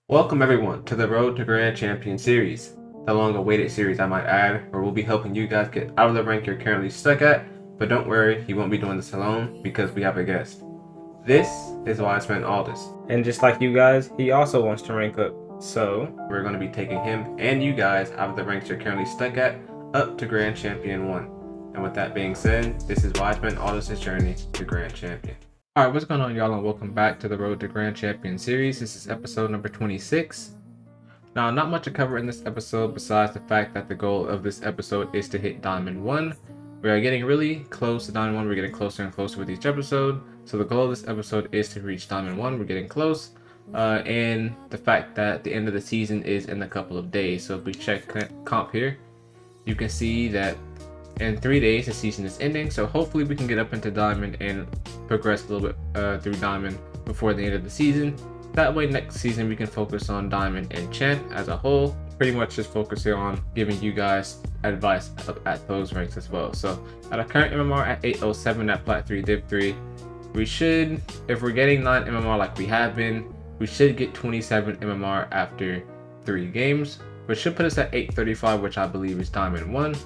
Welcome everyone to the Road to Grand Champion series, the long-awaited series I might add, where we'll be helping you guys get out of the rank you're currently stuck at, but don't worry, you won't be doing this alone because we have a guest. This is why I spent all this. And just like you guys, he also wants to rank up. So we're going to be taking him and you guys out of the ranks you're currently stuck at up to Grand Champion 1. And with that being said, this is why I spent all this journey to Grand Champion. Alright, what's going on y'all, and welcome back to the Road to Grand Champion series. This is episode number 26. Now, not much to cover in this episode besides the fact that the goal of this episode is to hit Diamond 1. We are getting really close to Diamond 1. We're getting closer and closer with each episode. So the goal of this episode is to reach Diamond 1. We're getting close. And the fact that the end of the season is in a couple of days. So if we check comp here, you can see that in 3 days the season is ending, so hopefully we can get up into Diamond and progress a little bit through Diamond before the end of the season. That way next season we can focus on Diamond and Champ as a whole, pretty much just focusing on giving you guys advice at those ranks as well. So at our current MMR at 807 at Plat 3 Div 3, we should, if we're getting 9 MMR like we have been, we should get 27 MMR after 3 games, which should put us at 835, which I believe is Diamond 1.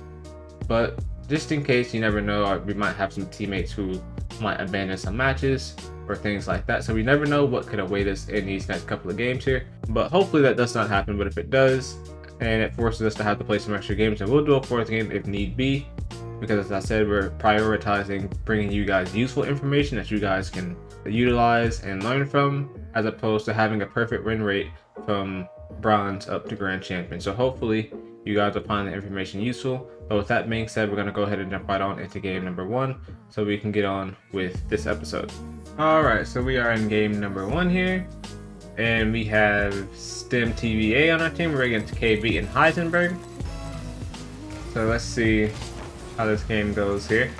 But just in case, you never know, we might have some teammates who might abandon some matches or things like that. So we never know what could await us in these next couple of games here. But hopefully that does not happen. But if it does, and it forces us to have to play some extra games, then we'll do a 4th game if need be. Because as I said, we're prioritizing bringing you guys useful information that you guys can utilize and learn from, as opposed to having a perfect win rate from bronze up to Grand Champion. So hopefully you guys will find the information useful. But with that being said, we're going to go ahead and jump right on into game number 1 so we can get on with this episode. Alright, so we are in game number 1 here. And we have STEM TVA on our team. We're against KB and Heisenberg. So let's see how this game goes here.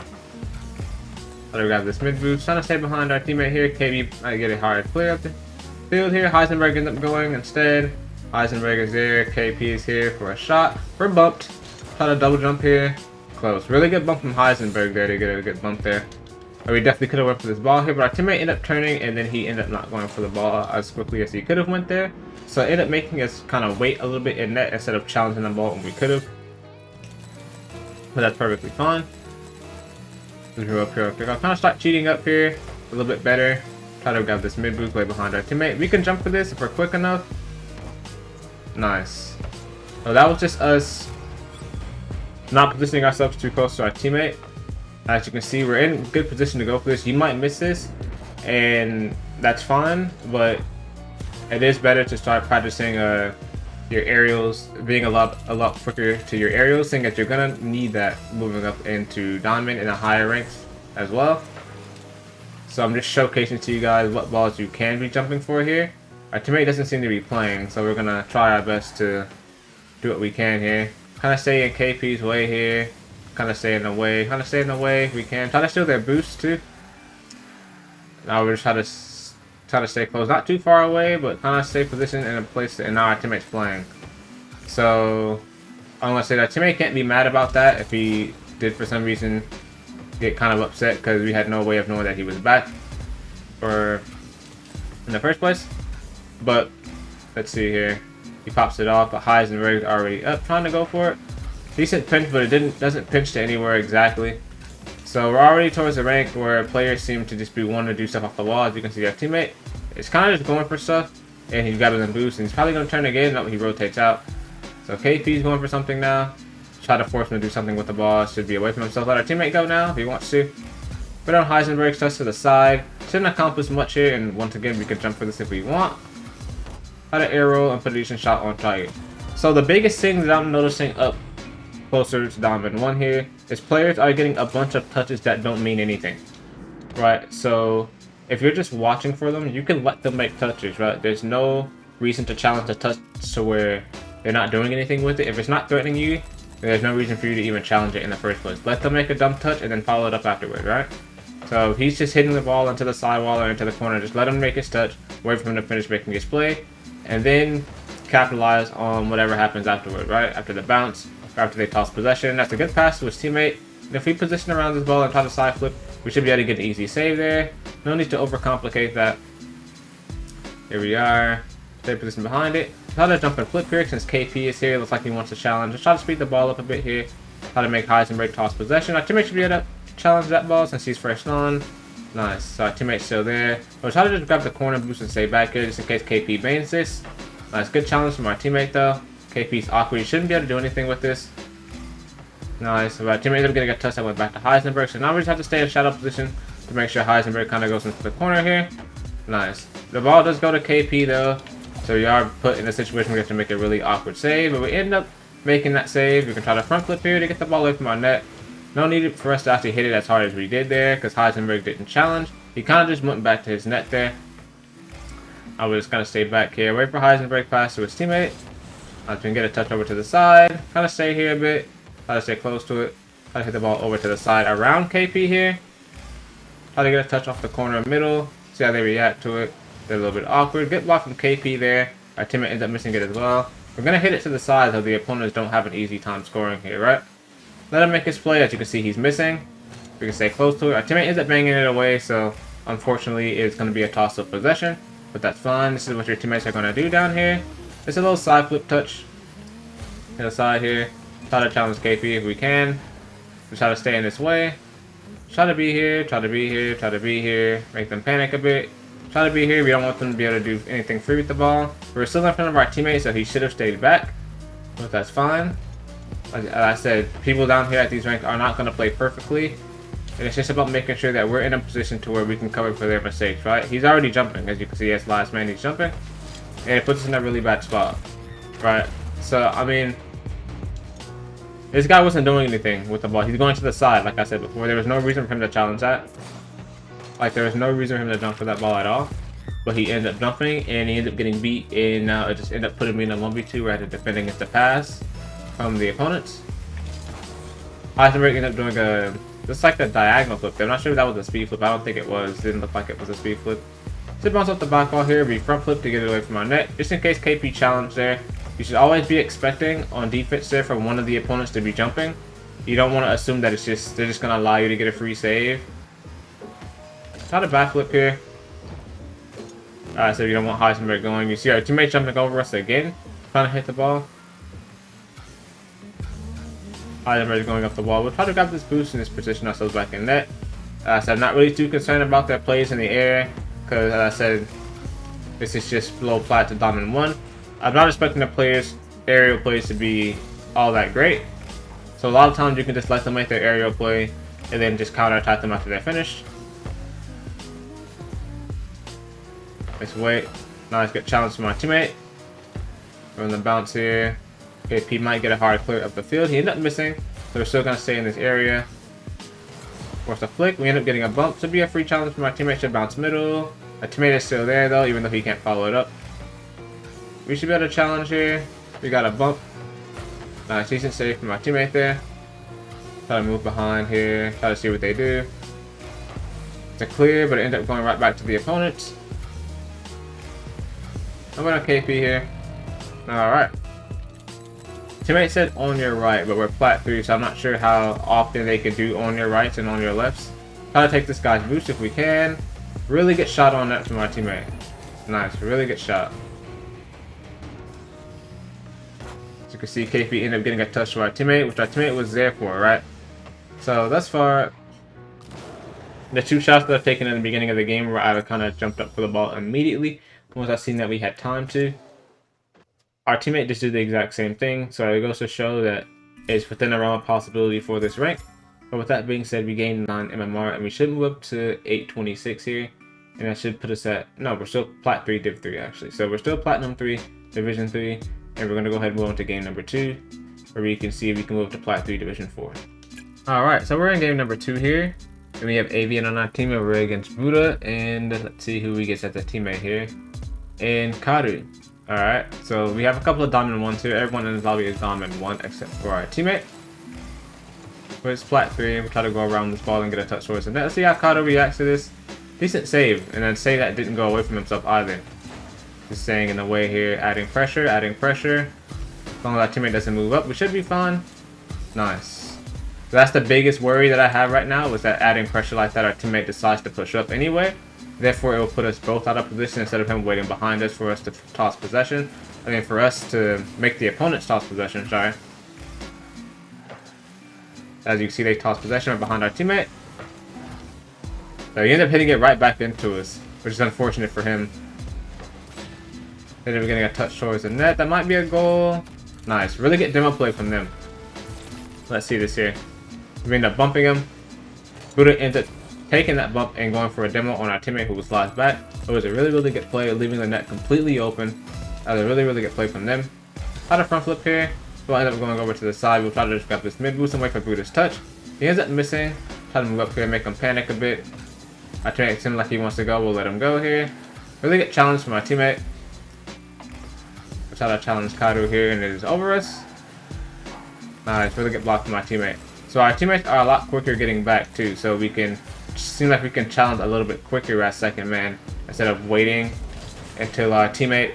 So we got this mid boost. Trying to stay behind our teammate here. KB might get a hard clear up the field here. Heisenberg ends up going instead. Heisenberg is there. KP is here for a shot. We're bumped. Try to double jump here. Close. Really good bump from Heisenberg there to get a good bump there. But we definitely could have went for this ball here, but our teammate ended up turning and then he ended up not going for the ball as quickly as he could have went there. So it ended up making us kind of wait a little bit in net instead of challenging the ball when we could have. But that's perfectly fine. Let's go up here. Okay, I'll kind of start cheating up here a little bit better. Try to grab this mid boost way behind our teammate. We can jump for this if we're quick enough. Nice. So that was just us not positioning ourselves too close to our teammate. As you can see, we're in good position to go for this. You might miss this, and that's fine, but it is better to start practicing your aerials, being a lot quicker to your aerials, saying that you're gonna need that moving up into Diamond in the higher ranks as well. So I'm just showcasing to you guys what balls you can be jumping for here. Our teammate doesn't seem to be playing, so we're gonna try our best to do what we can here. Kind of stay in KP's way here. Kind of stay in the way. Kind of stay in the way if we can. Try to steal their boost too. Now we're just try to stay close, not too far away, but kind of stay positioned in a place that, and now our teammate's playing. So I'm gonna say that teammate can't be mad about that if he did for some reason get kind of upset because we had no way of knowing that he was back or in the first place. But let's see here. He pops it off, but Heisenberg's already up trying to go for it. Decent pinch, but it doesn't pinch to anywhere exactly. So we're already towards the rank where players seem to just be wanting to do stuff off the wall. As you can see, our teammate is kind of just going for stuff, and he's got a boost, and he's probably going to turn again. No, he rotates out. So KP's going for something now. Try to force him to do something with the ball. Should be away from himself. Let our teammate go now if he wants to. Put on Heisenberg's touch to the side. Shouldn't accomplish much here, and once again, we can jump for this if we want. Try to arrow and put a decent shot on target. So the biggest thing that I'm noticing up closer to Diamond 1 here is players are getting a bunch of touches that don't mean anything, right? So if you're just watching for them, you can let them make touches, right? There's no reason to challenge the touch to where they're not doing anything with it. If it's not threatening you, then there's no reason for you to even challenge it in the first place. Let them make a dumb touch and then follow it up afterward, right? So if he's just hitting the ball into the sidewall or into the corner, just let him make his touch, wait for him to finish making his play, and then capitalize on whatever happens afterward, right? After the bounce, after they toss possession. That's a good pass to his teammate. And if we position around this ball and try to side flip, we should be able to get an easy save there. No need to overcomplicate that. Here we are. Stay position behind it. Try to jump and flip here since KP is here. Looks like he wants to challenge. Let's try to speed the ball up a bit here. Try to make Heisenberg toss possession. Our teammate should be able to challenge that ball since he's fresh on. Nice. So our teammate's still there. We'll try to just grab the corner boost and stay back here just in case KP banes this. Nice. Good challenge from our teammate though. KP's awkward. He shouldn't be able to do anything with this. Nice. So our teammate ended up getting a touch that went back to Heisenberg. So now we just have to stay in shadow position to make sure Heisenberg kind of goes into the corner here. Nice. The ball does go to KP though. So we are put in a situation where we have to make a really awkward save. But we end up making that save. We can try to front flip here to get the ball away from our net. No need for us to actually hit it as hard as we did there because Heisenberg didn't challenge. He kind of just went back to his net there. I will just kind of stay back here. Wait for Heisenberg pass to his teammate. I can get a touch over to the side. Kind of stay here a bit. Try to stay close to it. Try to hit the ball over to the side around KP here. Try to get a touch off the corner middle. See how they react to it. They're a little bit awkward. Good block from KP there. Our teammate ends up missing it as well. We're going to hit it to the side so the opponents don't have an easy time scoring here, right? Let him make his play. As you can see, he's missing. We can stay close to it. Our teammate ends up banging it away, so unfortunately it's going to be a toss-up possession. But that's fine. This is what your teammates are going to do down here. It's a little side flip touch. To the side here. Try to challenge KP if we can. We try to stay in this way. Try to be here. Try to be here. Try to be here. Make them panic a bit. Try to be here. We don't want them to be able to do anything free with the ball. We're still in front of our teammate, so he should have stayed back. But that's fine. Like I said, people down here at these ranks are not going to play perfectly. And it's just about making sure that we're in a position to where we can cover for their mistakes, right? He's already jumping. As you can see, as last man, he's jumping. And it puts us in a really bad spot, right? So, I mean, this guy wasn't doing anything with the ball. He's going to the side, like I said before. There was no reason for him to challenge that. Like, there was no reason for him to jump for that ball at all. But he ended up jumping, and he ended up getting beat. And now it just ended up putting me in a 1v2 where I had to defend against the pass from the opponents. Heisenberg ended up doing a just like a diagonal flip. I'm not sure if that was a speed flip. I don't think it was. It didn't look like it was a speed flip. So bounce off the back wall here. We front flip to get it away from our net. Just in case KP challenge there. You should always be expecting on defense there for one of the opponents to be jumping. You don't want to assume that they're just gonna allow you to get a free save. Try to backflip here. So you don't want Heisenberg going. You see our teammate jumping over us again, trying to hit the ball. Heisenberg going up the wall. We'll try to grab this boost and just position ourselves back in net. So I'm not really too concerned about their plays in the air, because as I said, this is just low plat to dominant 1. I'm not expecting the players' aerial plays to be all that great. So a lot of times you can just let them make their aerial play and then just counter attack them after they're finished. Let's wait. Nice, good challenge from my teammate. From the bounce here. KP might get a hard clear up the field. He ended up missing, so we're still gonna stay in this area. Force a flick. We end up getting a bump. Should be a free challenge from our teammate. Should bounce middle. Our teammate is still there though, even though he can't follow it up. We should be able to challenge here. We got a bump. Nice, decent save from my teammate there. Try to move behind here. Try to see what they do. It's a clear, but it ended up going right back to the opponents. I'm going to KP here. Alright. Teammate said on your right, but we're plat 3, so I'm not sure how often they can do on your rights and on your lefts. Try to take this guy's boost if we can. Really get shot on that from our teammate. Nice, really get shot. As you can see, KP ended up getting a touch to our teammate, which our teammate was there for, right? So thus far, the 2 shots that I've taken in the beginning of the game where I kind of jumped up for the ball immediately once I seen that we had time to. Our teammate just did the exact same thing, so it goes to show that it's within the realm of possibility for this rank. But with that being said, we gained 9 MMR and we should move up to 826 here. And that should put us at, no, we're still Plat 3, Div 3 actually. So we're still Platinum 3, Division 3, and we're going to go ahead and move on to game number 2, where we can see if we can move to Plat 3, Division 4. Alright, so we're in game number 2 here. And we have Avian on our team, and we're against Buddha, and let's see who we get as a teammate here. And Karu. Alright, so we have a couple of dominant 1s here. Everyone in the lobby is dominant 1 except for our teammate. But it's Plat 3, we'll try to go around this ball and get a touch towards it. Let's see how Karu reacts to this. Decent save, and then save that didn't go away from himself either. Just staying in the way here, adding pressure, adding pressure. As long as our teammate doesn't move up, we should be fine. Nice. So that's the biggest worry that I have right now, was that adding pressure like that, our teammate decides to push up anyway. Therefore, it will put us both out of position instead of him waiting behind us for us to toss possession. I mean, for us to make the opponents toss possession, sorry. As you can see, they toss possession right behind our teammate. So he ended up hitting it right back into us, which is unfortunate for him. Ended up getting a touch towards the net. That might be a goal. Nice. Really good demo play from them. Let's see this here. We end up bumping him. Buddha ends up taking that bump and going for a demo on our teammate who was slashed back. It was a really good play, leaving the net completely open. That was a really good play from them. Try to front flip here. We'll end up going over to the side. We'll try to just grab this mid boost and wait for Buddha's touch. He ends up missing. Try to move up here, make him panic a bit. Our teammate seems like he wants to go. We'll let him go here. Really good challenge from our teammate. We'll try to challenge Kaido here, and it is over us. Nice, really good block from my teammate. So our teammates are a lot quicker getting back too, so we can seem like we can challenge a little bit quicker as second man instead of waiting until our teammate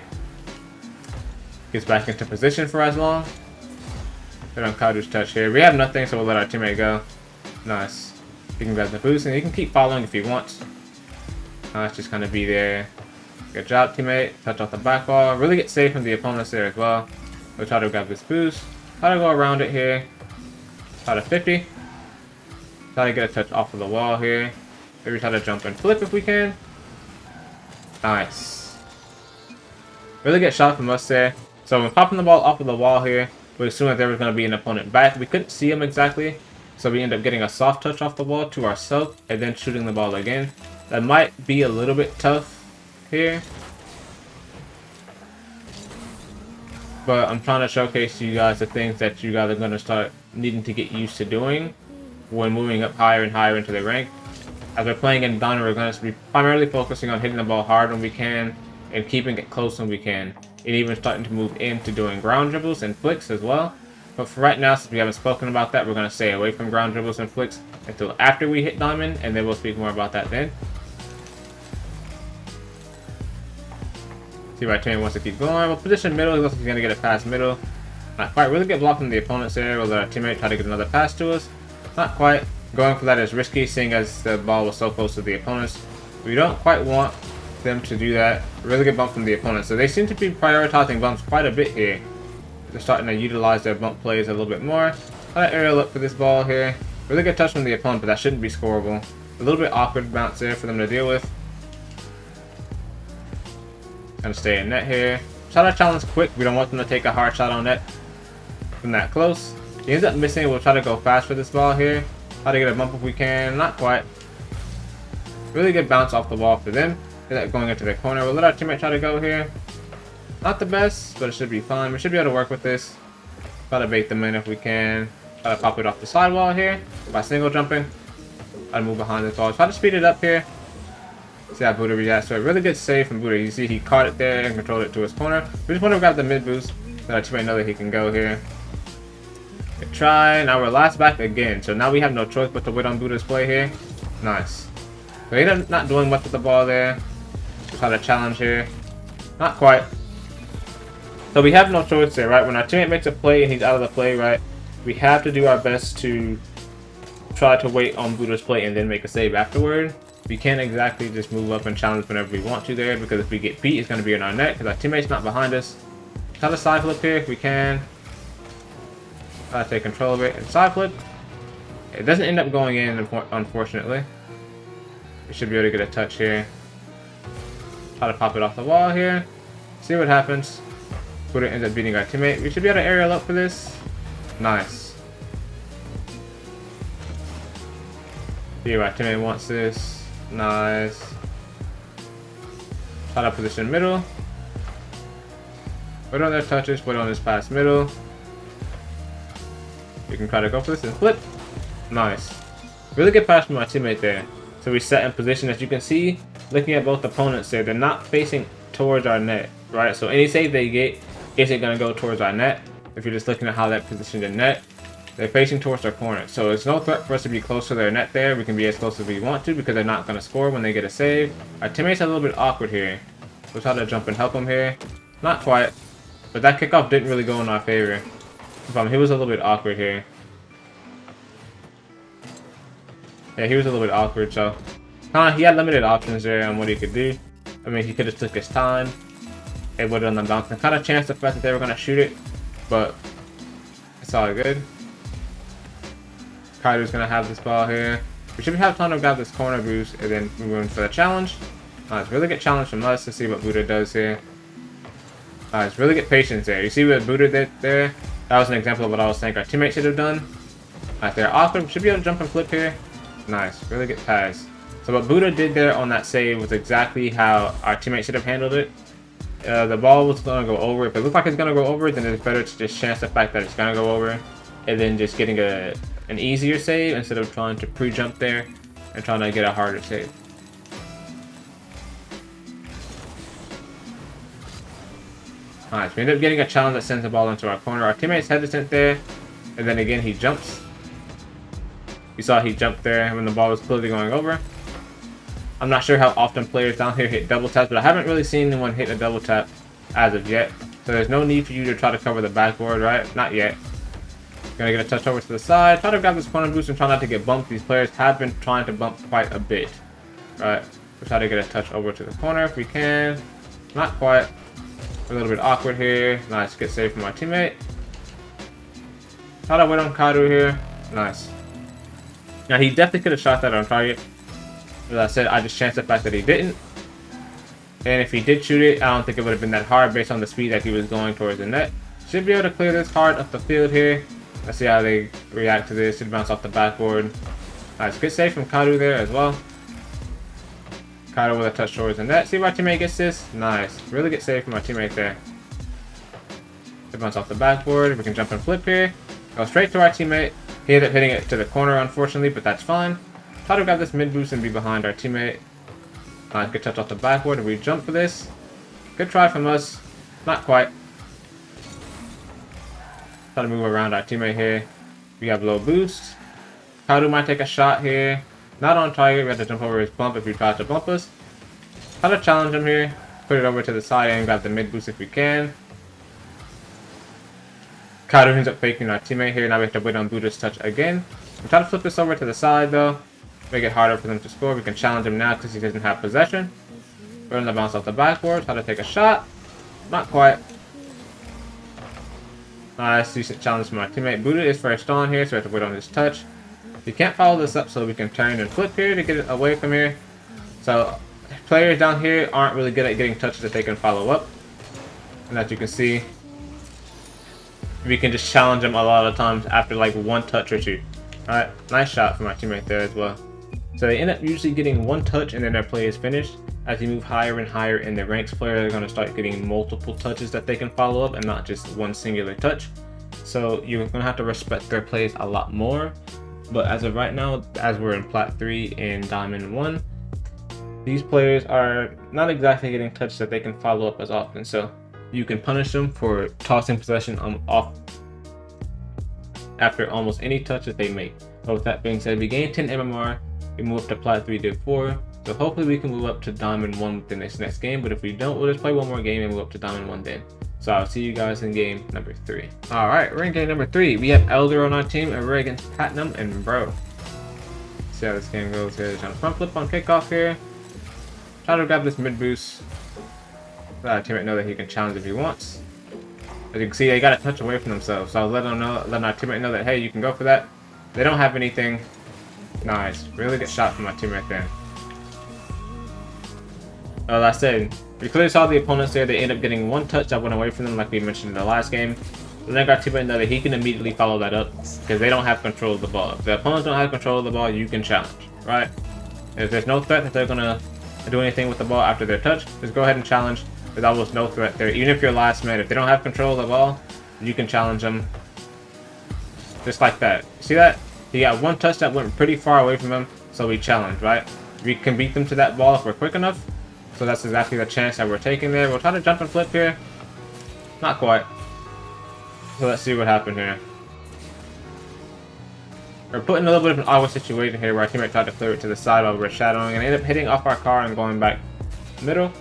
gets back into position for as long. Hit on Kaido's touch here. We have nothing, so we'll let our teammate go. Nice. He can grab the boost, and he can keep following if he wants. Nice, just kind of be there. Good job, teammate. Touch off the back ball. Really get safe from the opponents there as well. We'll try to grab this boost. Try to go around it here. Try to 50. Try to get a touch off of the wall here. Maybe try to jump and flip if we can. Nice. Really good shot from us there. So when popping the ball off of the wall here, we assumed that there was going to be an opponent back. We couldn't see him exactly. So we end up getting a soft touch off the wall to ourselves and then shooting the ball again. That might be a little bit tough here. But I'm trying to showcase to you guys the things that you guys are going to start needing to get used to doing when moving up higher and higher into the rank. As we're playing in Donna, we're going to be primarily focusing on hitting the ball hard when we can and keeping it close when we can. And even starting to move into doing ground dribbles and flicks as well. But for right now, since we haven't spoken about that, we're going to stay away from ground dribbles and flicks until after we hit Diamond, and then we'll speak more about that then. See, my teammate wants to keep going. We'll position middle. He looks like he's going to get a pass middle. Not quite. Really good block from the opponents there. We'll let our teammate try to get another pass to us. Not quite. Going for that is risky, seeing as the ball was so close to the opponents. We don't quite want them to do that. Really good bump from the opponents. So they seem to be prioritizing bumps quite a bit here. They're starting to utilize their bump plays a little bit more. Try to aerial up for this ball here. Really good touch from the opponent, but that shouldn't be scoreable. A little bit awkward bounce there for them to deal with. Gonna stay in net here. Try to challenge quick. We don't want them to take a hard shot on net from that close. He ends up missing. We'll try to go fast for this ball here. Try to get a bump if we can. Not quite. Really good bounce off the wall for them. Going into their corner. We'll let our teammate try to go here. Not the best, but it should be fine. We should be able to work with this. Try to bait them in if we can. Try to pop it off the sidewall here by single jumping. Try to move behind this ball. Try to speed it up here. See how Buddha reacts to it. Really good save from Buddha. You see he caught it there and controlled it to his corner. We just want to grab the mid boost. Let our teammate know that he can go here. Good try. Now we're last back again. So now we have no choice but to wait on Buddha's play here. Nice. So he's not doing much with the ball there. Just try to challenge here. Not quite. So we have no choice there, right? When our teammate makes a play and he's out of the play, right? We have to do our best to try to wait on Buddha's play and then make a save afterward. We can't exactly just move up and challenge whenever we want to there, because if we get beat, it's going to be in our net because our teammate's not behind us. Try to side flip here if we can. Try to take control of it and side flip. It doesn't end up going in, unfortunately. We should be able to get a touch here. Try to pop it off the wall here. See what happens. Buddha ends up beating our teammate. We should be able to aerial up for this. Nice. See what our teammate wants this. Nice. Try to position middle. Wait on their touches. Wait on this pass middle. We can try to go for this and flip. Nice. Really good pass from our teammate there. So we set in position. As you can see, looking at both opponents there, they're not facing towards our net, right? So any save they get isn't going to go towards our net. If you're just looking at how they're positioned in net, they're facing towards their corner. So it's no threat for us to be close to their net there. We can be as close as we want to because they're not going to score when they get a save. Our teammates are a little bit awkward here. We'll try to jump and help them here. Not quite. But that kickoff didn't really go in our favor. He was a little bit awkward here. Yeah, he was a little bit awkward, so He had limited options there on what he could do. I mean, he could have took his time. It would have done the bounce and kind of chance the fact that they were going to shoot it, but it's all good. Kaido's going to have this ball here. We should have time to grab this corner boost and then move in for the challenge. Nice, really good challenge from us. Let's see what Buddha does here. Nice, really good patience there. You see what Buddha did there? That was an example of what I was saying our teammates should have done. Nice, they're awkward. Should be able to jump and flip here. Nice, really good pass. So what Buddha did there on that save was exactly how our teammates should have handled it. The ball was going to go over. If it looks like it's going to go over, then it's better to just chance the fact that it's going to go over, and then just getting an easier save instead of trying to pre-jump there and trying to get a harder save. Alright, so we end up getting a challenge that sends the ball into our corner. Our teammate's hesitant there, and then again he jumps. You saw he jumped there when the ball was clearly going over. I'm not sure how often players down here hit double taps, but I haven't really seen anyone hit a double tap as of yet. So there's no need for you to try to cover the backboard, right? Not yet. Gonna get a touch over to the side. Try to grab this corner boost and try not to get bumped. These players have been trying to bump quite a bit. Right. We'll try to get a touch over to the corner if we can. Not quite. A little bit awkward here. Nice. Get saved from my teammate. Try to wait on Kaido here. Nice. Now he definitely could have shot that on target. As I said, I just chanced the fact that he didn't. And if he did shoot it, I don't think it would have been that hard based on the speed that he was going towards the net. Should be able to clear this hard up the field here. Let's see how they react to this. Should bounce off the backboard. Nice. Good save from Kaido there as well. Kaido with a touch towards the net. See if our teammate gets this. Nice. Really good save from our teammate there. Should bounce off the backboard. We can jump and flip here. Go straight to our teammate. He ended up hitting it to the corner, unfortunately, but that's fine. Try to grab this mid boost and be behind our teammate. Nice, good touch off the backboard. We jump for this. Good try from us. Not quite. Try to move around our teammate here. We have low boost. Kaido might take a shot here. Not on target. We have to jump over his bump if he tries to bump us. Try to challenge him here. Put it over to the side and grab the mid boost if we can. Kaido ends up faking our teammate here. Now we have to wait on Buddha's touch again. We try to flip this over to the side though. Make it harder for them to score. We can challenge him now because he doesn't have possession. We're in the bounce off the backboard. Try to take a shot. Not quite. Nice, decent challenge from our teammate. Buddha is first on here, so we have to wait on his touch. We can't follow this up, so we can turn and flip here to get it away from here. So players down here aren't really good at getting touches that they can follow up. And as you can see, we can just challenge them a lot of times after like one touch or two. Alright, nice shot from our teammate there as well. So they end up usually getting one touch and then their play is finished. As you move higher and higher in the ranks, players are going to start getting multiple touches that they can follow up and not just one singular touch. So you're going to have to respect their plays a lot more. But as of right now, as we're in Plat 3 and Diamond 1, these players are not exactly getting touches that they can follow up as often. So you can punish them for tossing possession off after almost any touch that they make. But with that being said, we gain 10 MMR. We move up to Plat 3 Div 4. So hopefully we can move up to Diamond 1 within this next game. But if we don't, we'll just play one more game and move up to Diamond 1 then. So I'll see you guys in game number 3. Alright, we're in game number 3. We have Elder on our team and we're against Platinum and Bro. See how this game goes here. Trying to front flip on kickoff here. Try to grab this mid boost. Let our teammate know that he can challenge if he wants. As you can see, they got a touch away from themselves. So I'll let our teammate know that, hey, you can go for that. They don't have anything. Nice. Really good shot from my teammate there. Like I said, we clearly saw the opponents there. They end up getting one touch that went away from them like we mentioned in the last game. Let our teammate know that he can immediately follow that up because they don't have control of the ball. If the opponents don't have control of the ball, you can challenge, right? If there's no threat that they're going to do anything with the ball after their touch, just go ahead and challenge. There's almost no threat there. Even if you're last man, if they don't have control of the ball, you can challenge them. Just like that. See that? He got one touch that went pretty far away from him, so we challenge, right? We can beat them to that ball if we're quick enough. So that's exactly the chance that we're taking there. We'll try to jump and flip here. Not quite. So let's see what happened here. We're put in a little bit of an awkward situation here where our teammate tried to clear it to the side while we were shadowing and ended up hitting off our car and going back middle.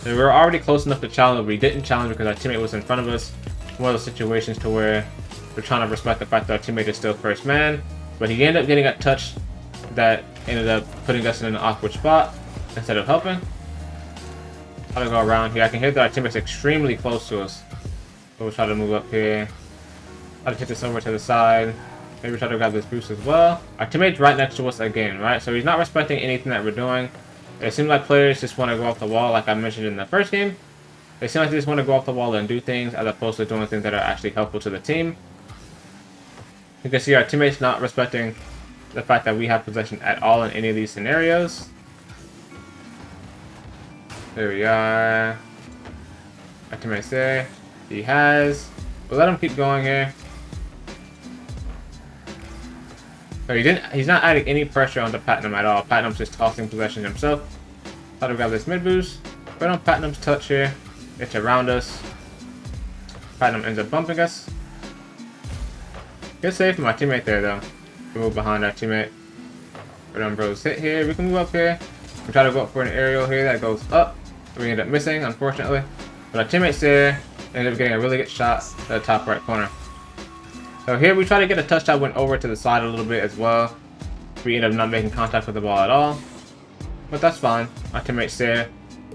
And we were already close enough to challenge, but we didn't challenge because our teammate was in front of us. One of those situations to where we're trying to respect the fact that our teammate is still first man. But he ended up getting a touch that ended up putting us in an awkward spot instead of helping. Try to go around here. I can hear that our teammate's extremely close to us. So we'll try to move up here. Try to hit this over to the side. Maybe try to grab this boost as well. Our teammate's right next to us again, right? So he's not respecting anything that we're doing. It seems like players just want to go off the wall, like I mentioned in the first game. They seem like they just want to go off the wall and do things as opposed to doing things that are actually helpful to the team. You can see our teammates not respecting the fact that we have possession at all in any of these scenarios. There we are. Our teammate's there. He has. We'll let him keep going here. So he's not adding any pressure onto Platinum at all. Platinum's just tossing possession himself. Try to grab this mid boost. Right on Platinum's touch here. It's around us. Platinum ends up bumping us. Good save from my teammate there though. We move behind our teammate. Right on bro's hit here. We can move up here. We try to go up for an aerial here that goes up. We end up missing, unfortunately. But our teammate's there. Ended up getting a really good shot to the top right corner. So here we try to get a touch that went over to the side a little bit as well. We end up not making contact with the ball at all. But that's fine. Our teammate's there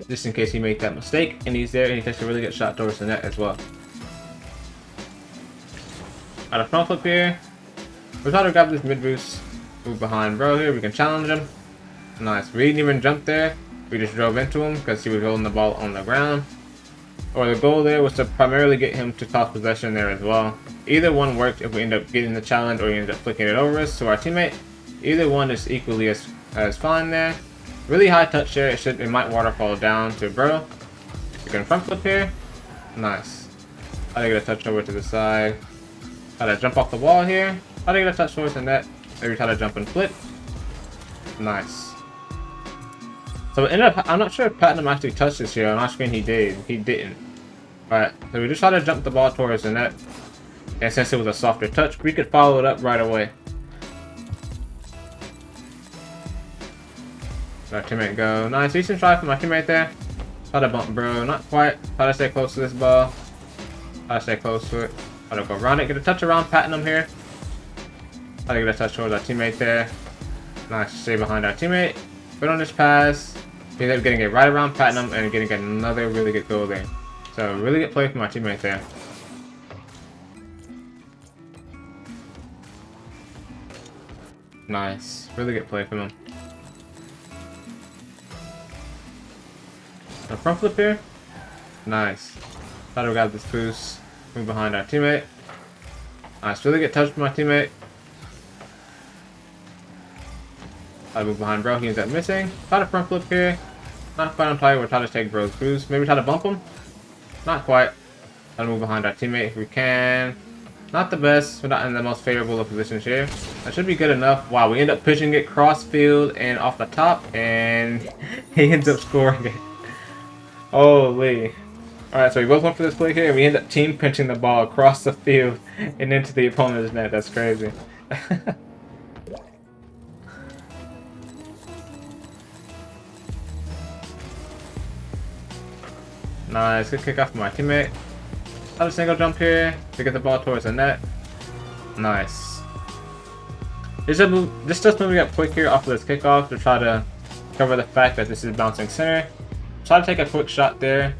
just in case he made that mistake. And he's there and he takes a really good shot towards the net as well. Got a front flip here. We try to grab this mid boost. Move behind bro here. We can challenge him. Nice. We didn't even jump there. We just drove into him because he was holding the ball on the ground. Or the goal there was to primarily get him to toss possession there as well. Either one worked if we end up getting the challenge or we end up flicking it over us to our teammate. Either one is equally as fine there. Really high touch there. It might waterfall down to bro. You can front flip here. Nice. Try to get a touch over to the side. Try to jump off the wall here. Try to get a touch towards the net. Maybe try to jump and flip. Nice. So it ended up, I'm not sure if Platinum actually touched this here. On our screen he did. He didn't. Alright, so we just try to jump the ball towards the net. And since it was a softer touch, we could follow it up right away. Let our teammate go. Nice, decent try from my teammate there. Try to bump bro, not quite. Try to stay close to this ball. Try to stay close to it. Try to go around it. Get a touch around Platinum here. Try to get a touch towards our teammate there. Nice, stay behind our teammate. Good on this pass. We ended up getting it right around Platinum and getting another really good goal there. So really good play from my teammate there. Nice. Really good play from him. A front flip here. Nice. Try to grab this boost. Move behind our teammate. Nice. Really good touch from my teammate. Try to move behind bro. He ends up missing. Try to front flip here. Not quite on target. We'll try to take bro's boost. Maybe try to bump him. Not quite. Try to move behind our teammate if we can. Not the best. We're not in the most favorable of positions here. That should be good enough. Wow, we end up pitching it cross field and off the top, and he ends up scoring it. Holy. Alright, so we both went for this play here, and we end up team pinching the ball across the field and into the opponent's net. That's crazy. Nice, good kick off from my teammate. Try to single jump here to get the ball towards the net. Nice. This just moving up quick here off of this kickoff to try to cover the fact that this is bouncing center. Try to take a quick shot there.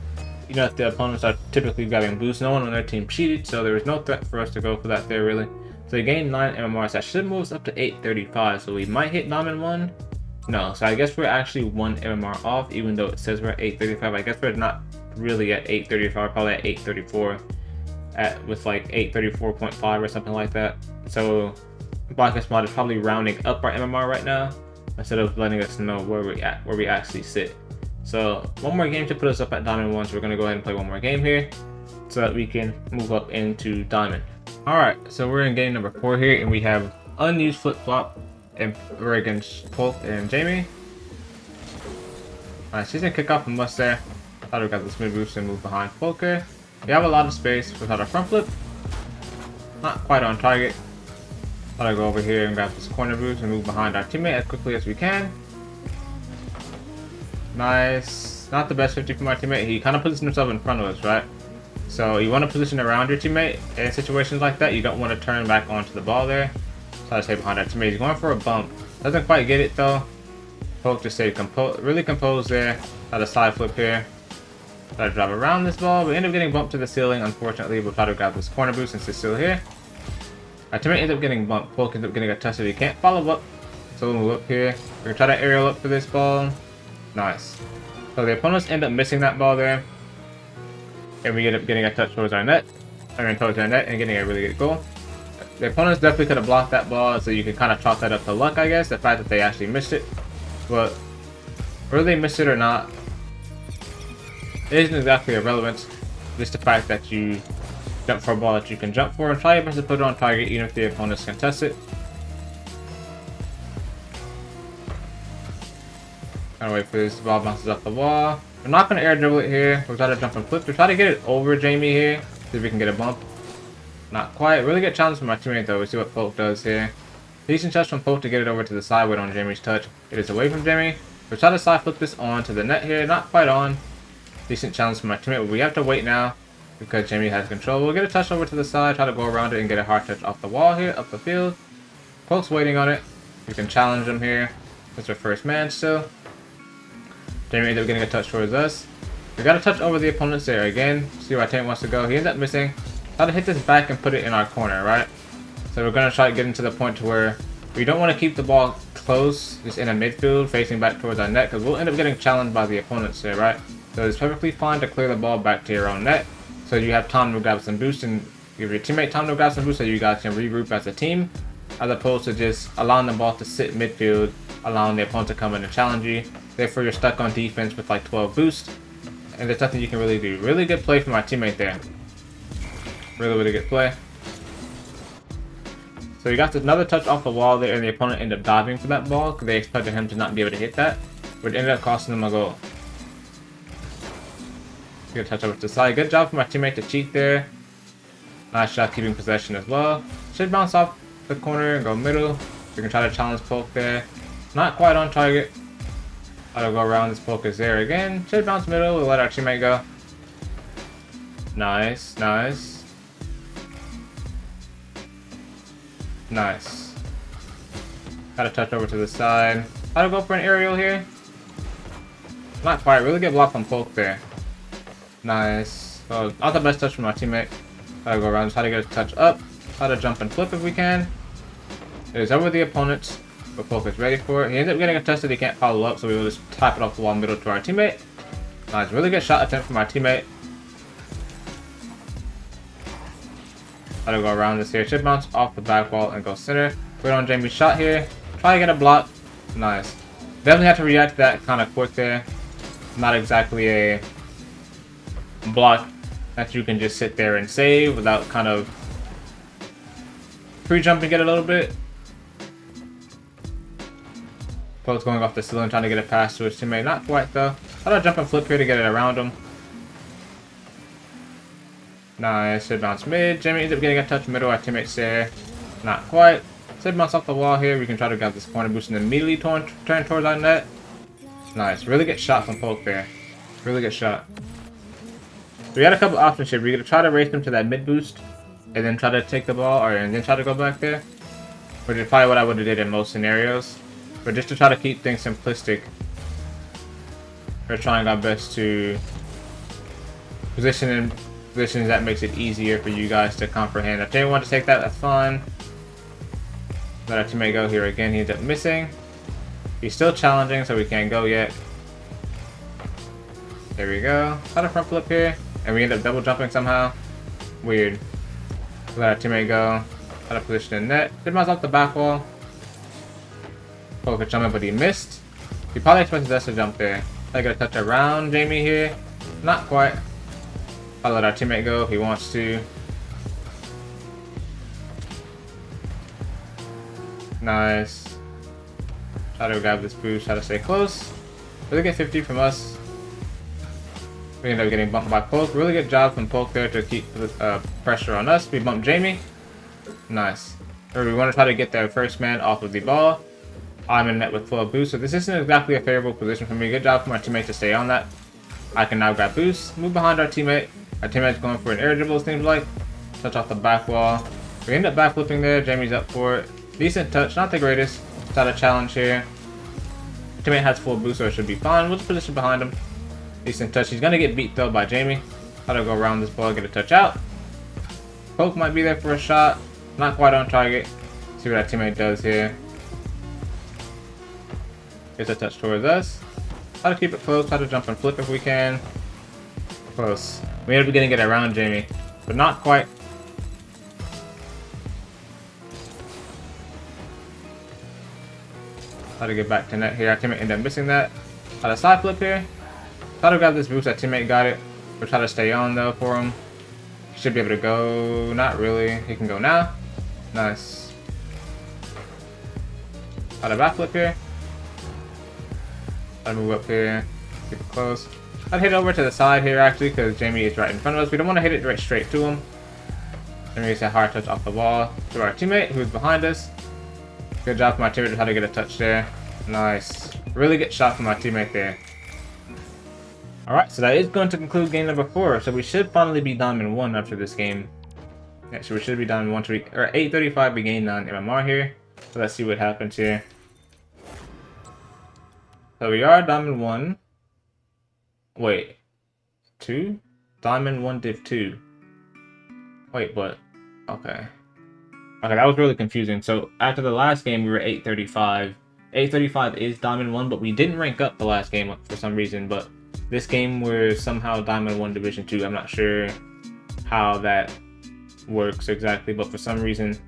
You know that the opponents are typically grabbing boost. No one on their team cheated, so there was no threat for us to go for that there really. So we gained 9 MMRs. That should move us up to 835, so we might hit Diamond 1. No, so I guess we're actually 1 MMR off, even though it says we're at 835. I guess we're not really at 835, probably at 834 with like 834.5 or something like that. So Blacklist Mod is probably rounding up our MMR right now instead of letting us know where we actually sit. So one more game to put us up at Diamond 1, so we're going to go ahead and play one more game here so that we can move up into Diamond. Alright, so we're in game number 4 here, and we have unused flip-flop, and we're against Polk and Jamie. Alright, she's going to kick off from us there. Thought we got this mid boost and move behind Polker. We have a lot of space without a front flip. Not quite on target. Thought I'd go over here and grab this corner boost and move behind our teammate as quickly as we can. Nice. Not the best 50 from our teammate. He kind of positioned himself in front of us, right? So you want to position around your teammate in situations like that. You don't want to turn back onto the ball there. So I stay behind our teammate. He's going for a bump. Doesn't quite get it though. Poke just stayed really composed there. Try to side flip here. Try to drive around this ball. We end up getting bumped to the ceiling. Unfortunately, we'll try to grab this corner boost since it's still here. Our teammate ends up getting bumped. Poke ends up getting a touch that he can't follow up. So we'll move up here. We're gonna try to aerial up for this ball. Nice. So the opponents end up missing that ball there. And we end up getting a touch towards our net. Towards our net and getting a really good goal. The opponents definitely could have blocked that ball, so you can kind of chalk that up to luck, I guess. The fact that they actually missed it. But whether they missed it or not, it isn't exactly irrelevant. Just the fact that you jump for a ball that you can jump for and try your best to put it on target even if the opponents contest it. Gotta wait for this ball bounces off the wall. We're not gonna air dribble it here. We'll try to jump and flip. We'll try to get it over Jamie here. See if we can get a bump. Not quite. Really good challenge from my teammate though. We see what Poke does here. Decent touch from Poke to get it over to the side wait on Jamie's touch. It is away from Jamie. We'll try to side flip this on to the net here. Not quite on. Decent challenge from my teammate, but we have to wait now because Jamie has control. We'll get a touch over to the side, try to go around it and get a hard touch off the wall here, up the field. Poke's waiting on it. We can challenge him here. It's our first man still. Jamie ends up getting a touch towards us. We got a touch over the opponent's there again. See where our teammate wants to go. He ends up missing. Try to hit this back and put it in our corner, right? So we're going to try to get into the point to where we don't want to keep the ball close, just in a midfield, facing back towards our net, because we'll end up getting challenged by the opponents there, right? So it's perfectly fine to clear the ball back to your own net, so you have time to grab some boost and give your teammate time to grab some boost so you guys can regroup as a team, as opposed to just allowing the ball to sit midfield, allowing the opponent to come in and challenge you. Therefore, you're stuck on defense with like 12 boost, and there's nothing you can really do. Really good play from my teammate there. Really good play. So you got another touch off the wall there, and the opponent ended up diving for that ball because they expected him to not be able to hit that, which ended up costing them a goal. Good touch over to the side. Good job for my teammate to cheat there. Nice shot keeping possession as well. Should bounce off the corner and go middle. We can try to challenge Poke there. Not quite on target. I'll go around. This Poke is there again. Should bounce middle. We'll let our teammate go. Nice, nice. Nice. Got a touch over to the side. I'll go for an aerial here. Not quite. Really good block from Poke there. Nice. So not the best touch from my teammate. Gotta go around, try to get a touch up, try to jump and flip if we can. It is over the opponent, but Poke is ready for it. He ends up getting a touch that he can't follow up, so we will just tap it off the wall middle to our teammate. Nice, really good shot attempt from our teammate. Gotta go around this here. Should bounce off the back wall and go center. Wait on Jamie's shot here. Try to get a block. Nice. Definitely have to react to that kind of quick there. Not exactly a block that you can just sit there and save without kind of pre-jumping it a little bit. Poke's going off the ceiling trying to get a pass to his teammate. Not quite though. I'll jump and flip here to get it around him. Nice. Should bounce mid. Jamie ends up getting a touch middle. Our teammate's there. Not quite. Should bounce off the wall here. We can try to grab this corner boost and immediately turn towards our net. Nice. Really good shot from Poke there. Really good shot. We got a couple options here. We're going to try to race them to that mid boost and then try to take the ball and then try to go back there. Which is probably what I would have did in most scenarios. But just to try to keep things simplistic, we're trying our best to position in positions that makes it easier for you guys to comprehend. If they want to take that, that's fine. Let our teammate go here again. He ends up missing. He's still challenging, so we can't go yet. There we go. Try to front flip here. And we end up double jumping somehow. Weird. Let our teammate go. Try to position in net. Did bounce off the back wall. Poke could jump in, but he missed. He probably expected us to jump there. I got a touch around Jamie here. Not quite. I'll let our teammate go if he wants to. Nice. Try to grab this boost. Try to stay close. Really get 50 from us. We end up getting bumped by Poke. Really good job from Poke there to keep the pressure on us. We bumped Jamie. Nice. We want to try to get the first man off of the ball. I'm in net with 12 boost, so this isn't exactly a favorable position for me. Good job for my teammate to stay on that. I can now grab boost, move behind our teammate. Our teammate's going for an air dribble, it seems like. Touch off the back wall. We end up back flipping there. Jamie's up for it. Decent touch, not the greatest. Without a challenge here. Teammate has full boost, so it should be fine. We'll just position behind him. Decent touch. He's gonna get beat though by Jamie. Try to go around this ball, get a touch out. Poke might be there for a shot. Not quite on target. See what that teammate does here. Gets a touch towards us. Try to keep it close. Try to jump and flip if we can. Close. We ended up getting it around Jamie, but not quite. Try to get back to net here. Our teammate ended up missing that. Try to side flip here. Try to grab this boost. That teammate got it. We'll try to stay on though for him. He should be able to go. Not really. He can go now. Nice. Try to backflip here. Try to move up here. Keep it close. I'd hit over to the side here actually because Jamie is right in front of us. We don't want to hit it right straight to him. Jamie gets a hard touch off the wall to our teammate who's behind us. Good job for my teammate to try to get a touch there. Nice. Really good shot from my teammate there. Alright, so that is going to conclude game number 4. So we should finally be Diamond 1 after this game. Yeah, so we should be Diamond 1 or 835. We gained 9 MMR here. So let's see what happens here. So we are Diamond 1. Wait. 2? Diamond 1 Div 2. Wait, what? Okay. Okay, that was really confusing. So after the last game, we were 835. 835 is Diamond 1, but we didn't rank up the last game for some reason. But this game we're somehow Diamond 1 Division 2. I'm not sure how that works exactly, but for some reason,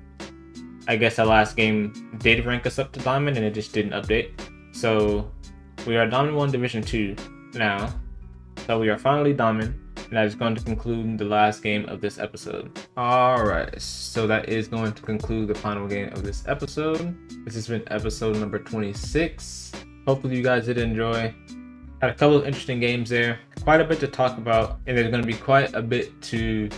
I guess the last game did rank us up to Diamond and it just didn't update. So we are Diamond 1 Division 2 now. So we are finally Diamond. And that is going to conclude the last game of this episode. Alright, so that is going to conclude the final game of this episode. This has been episode number 26. Hopefully you guys did enjoy. Had a couple of interesting games there. Quite a bit to talk about. And there's going to be quite a bit to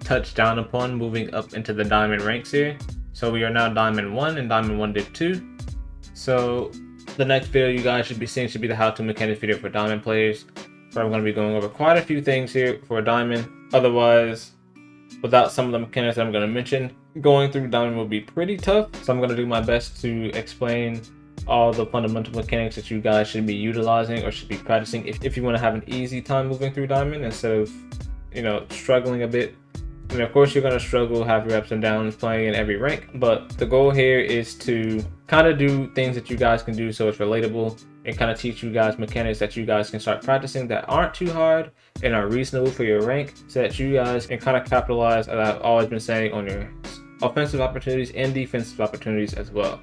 touch down upon moving up into the Diamond ranks here. So we are now Diamond 1 and Diamond 1 Div 2. So the next video you guys should be seeing should be the how-to mechanics video for Diamond players. So I'm going to be going over quite a few things here for a Diamond. Otherwise, without some of the mechanics that I'm going to mention, going through Diamond will be pretty tough. So I'm going to do my best to explain all the fundamental mechanics that you guys should be utilizing or should be practicing if you want to have an easy time moving through Diamond instead of, you know, struggling a bit. And of course you're going to struggle, have your ups and downs playing in every rank, but the goal here is to kind of do things that you guys can do so it's relatable and kind of teach you guys mechanics that you guys can start practicing that aren't too hard and are reasonable for your rank so that you guys can kind of capitalize, as I've always been saying, on your offensive opportunities and defensive opportunities as well.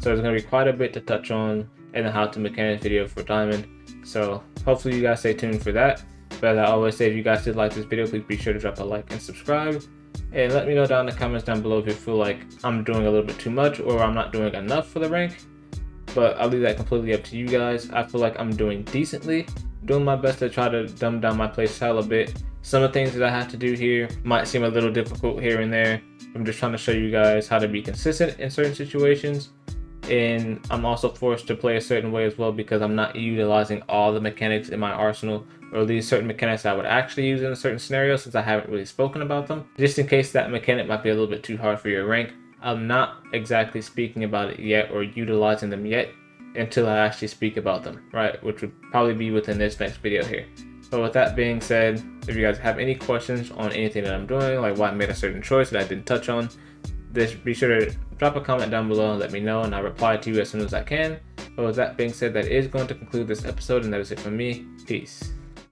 So there's going to be quite a bit to touch on in the how-to mechanics video for Diamond. So hopefully you guys stay tuned for that. But as I always say, if you guys did like this video, please be sure to drop a like and subscribe. And let me know down in the comments down below if you feel like I'm doing a little bit too much or I'm not doing enough for the rank. But I'll leave that completely up to you guys. I feel like I'm doing decently. Doing my best to try to dumb down my play style a bit. Some of the things that I have to do here might seem a little difficult here and there. I'm just trying to show you guys how to be consistent in certain situations. And I'm also forced to play a certain way as well because I'm not utilizing all the mechanics in my arsenal, or these certain mechanics I would actually use in a certain scenario since I haven't really spoken about them. Just in case that mechanic might be a little bit too hard for your rank, I'm not exactly speaking about it yet or utilizing them yet until I actually speak about them, right? Which would probably be within this next video here. So with that being said, if you guys have any questions on anything that I'm doing, like why I made a certain choice that I didn't touch on, just be sure to drop a comment down below and let me know, and I'll reply to you as soon as I can. But with that being said, that is going to conclude this episode, and that is it from me. Peace.